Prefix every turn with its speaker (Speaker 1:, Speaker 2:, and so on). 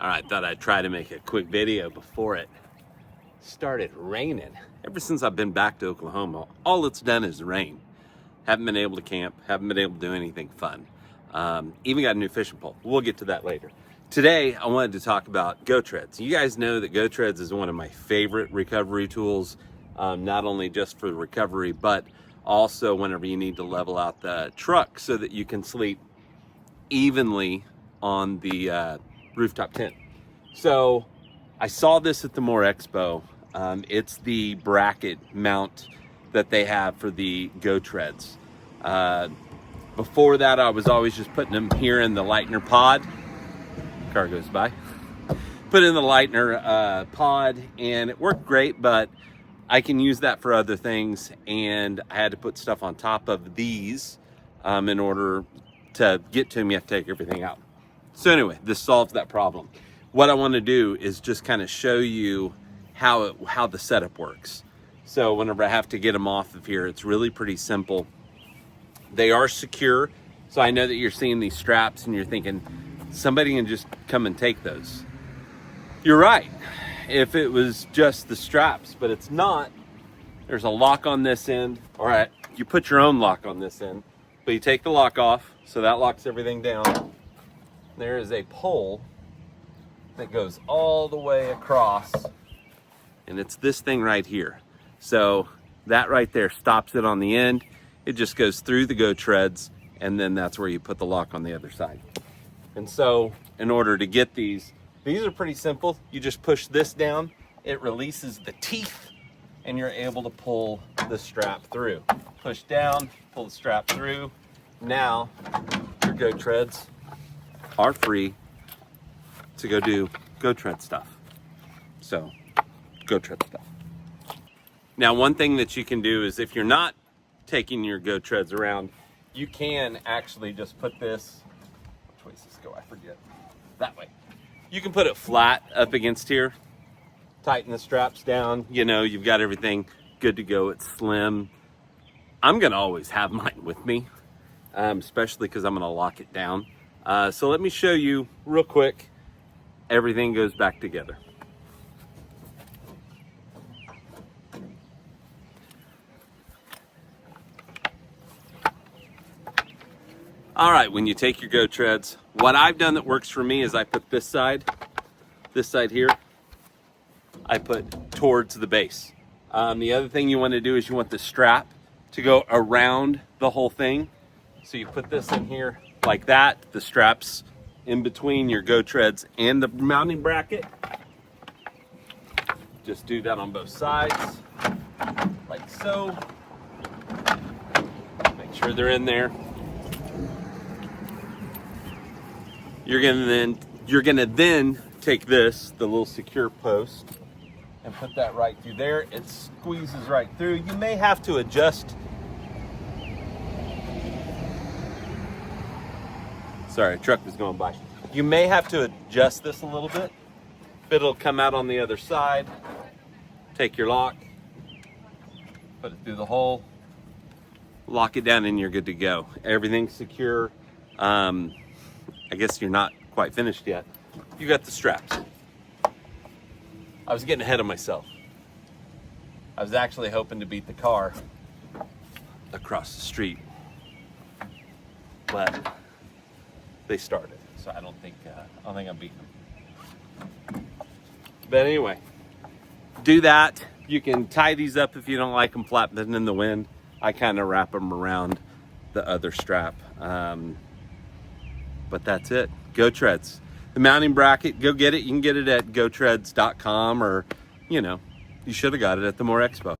Speaker 1: All right, thought I'd try to make a quick video before it started raining. Ever since I've been back to Oklahoma, all it's done is rain. Haven't been able to camp, haven't been able to do anything fun. Even got a new fishing pole. We'll get to that later. Today, I wanted to talk about GoTreads. You guys know that GoTreads is one of my favorite recovery tools, not only just for recovery, but also whenever you need to level out the truck so that you can sleep evenly on the rooftop tent. So I saw this at the Moore Expo. It's the bracket mount that they have for the GoTreads. Before that, I was always just putting them here in the Lightner pod. Car goes by. Put in the Lightner pod, and it worked great, but I can use that for other things, and I had to put stuff on top of these in order to get to them. You have to take everything out. So anyway, this solves that problem. What I want to do is just kind of show you how the setup works. So whenever I have to get them off of here, it's really pretty simple. They are secure. So I know that you're seeing these straps and you're thinking, somebody can just come and take those. You're right, if it was just the straps, but it's not. There's a lock on this end. All right, you put your own lock on this end, but you take the lock off, so that locks everything down. There is a pole that goes all the way across, and it's this thing right here. So that right there stops it on the end. It just goes through the GoTreads, and then that's where you put the lock on the other side. And so in order to get these are pretty simple. You just push this down, it releases the teeth, and you're able to pull the strap through. Push down, pull the strap through. Now your GoTreads are free to go do GoTread stuff. So, GoTread stuff. Now, one thing that you can do is if you're not taking your GoTreads around, you can actually just put this, which way does this go? I forget. That way. You can put it flat up against here, tighten the straps down, you know, you've got everything good to go. It's slim. I'm gonna always have mine with me, especially because I'm gonna lock it down. So let me show you real quick. Everything goes back together. All right, when you take your GoTreads, what I've done that works for me is I put this side here, I put towards the base. The other thing you want to do is you want the strap to go around the whole thing. So you put this in here like that, the straps in between your GoTreads and the mounting bracket. Just do that on both sides, like so. Make sure they're in there. You're gonna then take this, the little secure post, and put that right through there. It squeezes right through. You may have to adjust. Sorry, a truck was going by. You may have to adjust this a little bit, but it'll come out on the other side. Take your lock, put it through the hole, lock it down, and you're good to go. Everything's secure. I guess you're not quite finished yet. You got the straps. I was getting ahead of myself. I was actually hoping to beat the car across the street, but they started, so I don't think I'm beating them. But anyway, do that. You can tie these up if you don't like them flapping in the wind. I kind of wrap them around the other strap. But that's it. GoTreads. The mounting bracket, go get it. You can get it at GoTreads.com, or, you know, you should have got it at the Moore Expo.